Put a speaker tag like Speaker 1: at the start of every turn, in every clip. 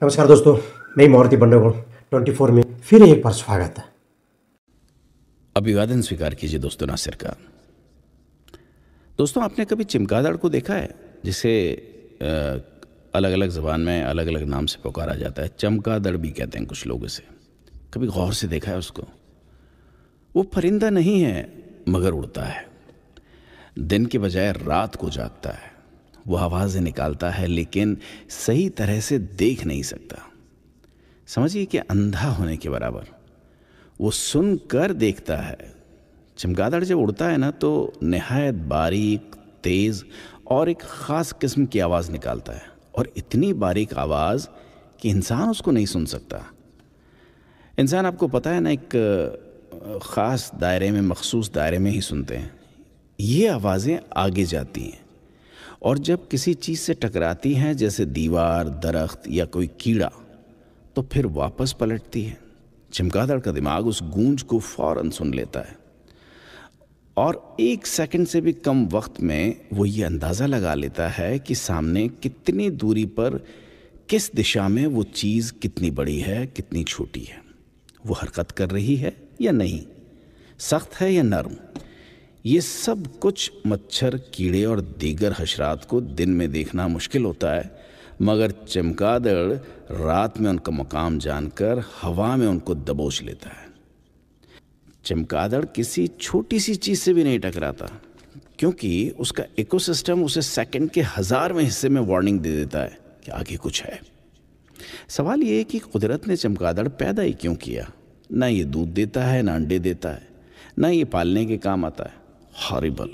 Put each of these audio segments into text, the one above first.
Speaker 1: नमस्कार दोस्तों, मैं मारुति बंडोगोड़ 24 में फिर एक बार स्वागत है।
Speaker 2: अभिवादन स्वीकार कीजिए दोस्तों नासिर का। दोस्तों, आपने कभी चमगादड़ को देखा है जिसे अलग अलग ज़बान में अलग अलग नाम से पुकारा जाता है? चमगादड़ भी कहते हैं कुछ लोग इसे। कभी गौर से देखा है उसको? वो परिंदा नहीं है मगर उड़ता है। दिन के बजाय रात को जागता है। वो आवाज़ें निकालता है लेकिन सही तरह से देख नहीं सकता। समझिए कि अंधा होने के बराबर। वो सुनकर देखता है। चमगादड़ जब उड़ता है ना तो निहायत बारीक, तेज़ और एक ख़ास किस्म की आवाज़ निकालता है, और इतनी बारीक आवाज़ कि इंसान उसको नहीं सुन सकता। इंसान, आपको पता है ना, एक ख़ास दायरे में, मखसूस दायरे में ही सुनते हैं। ये आवाज़ें आगे जाती हैं और जब किसी चीज़ से टकराती हैं, जैसे दीवार, दरख्त या कोई कीड़ा, तो फिर वापस पलटती है। चमगादड़ का दिमाग उस गूंज को फौरन सुन लेता है और 1 सेकंड से भी कम वक्त में वो ये अंदाज़ा लगा लेता है कि सामने कितनी दूरी पर, किस दिशा में वो चीज़ कितनी बड़ी है, कितनी छोटी है, वो हरकत कर रही है या नहीं, सख्त है या नरम। ये सब कुछ मच्छर, कीड़े और दीगर हशरात को दिन में देखना मुश्किल होता है, मगर चमगादड़ रात में उनका मकाम जानकर हवा में उनको दबोच लेता है। चमगादड़ किसी छोटी सी चीज़ से भी नहीं टकराता, क्योंकि उसका इकोसिस्टम उसे सेकंड के 1000वें हिस्से में वार्निंग दे देता है कि आगे कुछ है। सवाल ये है कि कुदरत ने चमगादड़ पैदा ही क्यों किया? ना ये दूध देता है, ना अंडे देता है, ना ये पालने के काम आता है। हॉरिबल,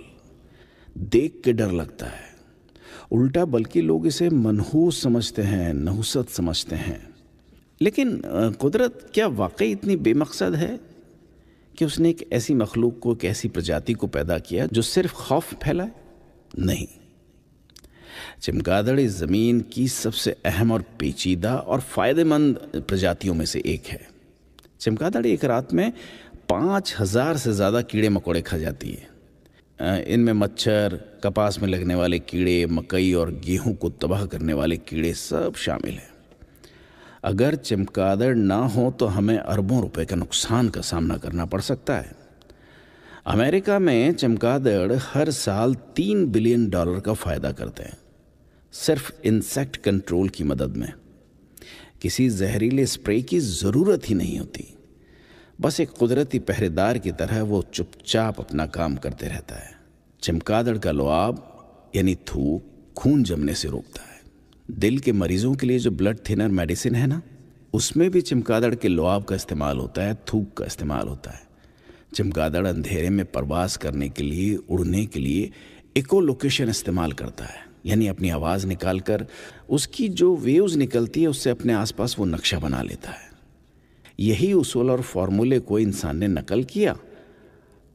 Speaker 2: देख के डर लगता है। उल्टा बल्कि लोग इसे मनहूस समझते हैं, नहुसत समझते हैं। लेकिन कुदरत क्या वाकई इतनी बेमकसद है कि उसने एक ऐसी मखलूक को, एक ऐसी प्रजाति को पैदा किया जो सिर्फ खौफ फैलाए? नहीं। चमगादड़ इस ज़मीन की सबसे अहम और पेचीदा और फ़ायदेमंद प्रजातियों में से एक है। चमगादड़ एक रात में 5000 से ज़्यादा कीड़े मकोड़े खा जाती है। इनमें मच्छर, कपास में लगने वाले कीड़े, मकई और गेहूं को तबाह करने वाले कीड़े सब शामिल हैं। अगर चमगादड़ ना हो तो हमें अरबों रुपए का नुकसान का सामना करना पड़ सकता है। अमेरिका में चमगादड़ हर साल $3 बिलियन का फ़ायदा करते हैं, सिर्फ इंसेक्ट कंट्रोल की मदद में। किसी जहरीले स्प्रे की ज़रूरत ही नहीं होती। बस एक कुदरती पहरेदार की तरह वो चुपचाप अपना काम करते रहता है। चमगादड़ का लुआब यानी थूक खून जमने से रोकता है। दिल के मरीजों के लिए जो ब्लड थिनर मेडिसिन है ना, उसमें भी चमगादड़ के लुआब का इस्तेमाल होता है, थूक का इस्तेमाल होता है। चमगादड़ अंधेरे में परवास करने के लिए, उड़ने के लिए इको लोकेशन इस्तेमाल करता है, यानी अपनी आवाज़ निकालकर उसकी जो वेव्स निकलती है उससे अपने आसपास वो नक्शा बना लेता है। यही उसूल और फार्मूले को इंसान ने नकल किया,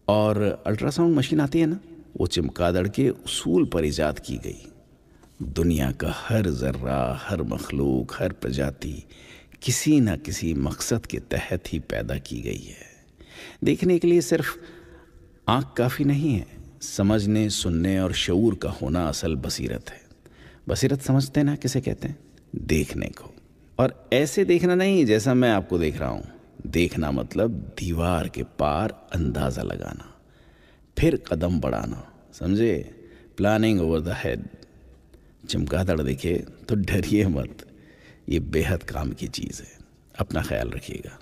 Speaker 2: और अल्ट्रासाउंड मशीन आती है ना, वो चमगादड़ के उसूल पर इजाद की गई। दुनिया का हर ज़र्रा, हर मखलूक, हर प्रजाति किसी न किसी मकसद के तहत ही पैदा की गई है। देखने के लिए सिर्फ आँख काफ़ी नहीं है, समझने, सुनने और शऊर का होना असल बसीरत है। बसीरत समझते ना किसे कहते हैं? देखने को। और ऐसे देखना नहीं जैसा मैं आपको देख रहा हूँ। देखना मतलब दीवार के पार अंदाज़ा लगाना, फिर कदम बढ़ाना, समझे? Planning over the head. चमगादड़ देखे तो डरिए मत, ये बेहद काम की चीज़ है। अपना ख्याल रखिएगा।